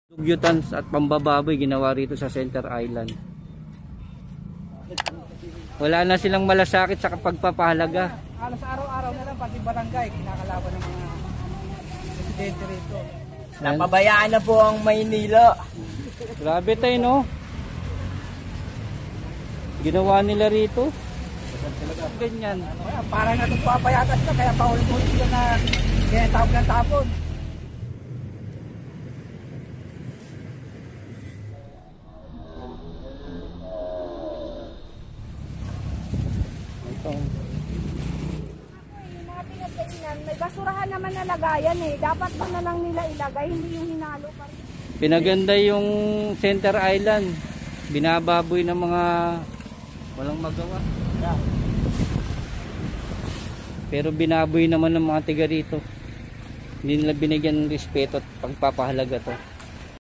Dugyutans at pambababoy ginawa rito sa Center Island. Wala na silang malasakit sa pagpapahalaga. Halos araw-araw na lang pati barangay kinakalaban ng mga residente rito. Napabayaan na po ang Maynila. Grabe tayo, no? Ginawa nila rito. Ganyan. Parang natagpapayatas na kaya paul-paul sila na kaya tawag ng tapon. May basurahan naman na lagayan eh. Dapat ba na lang nila ilagay, hindi yung hinalo pa rin. Pinaganda yung Center Island. Binababoy ng mga walang magawa. Pero binaboy naman ng mga tiga rito. Hindi nila binigyan ng respeto at pagpapahalaga to.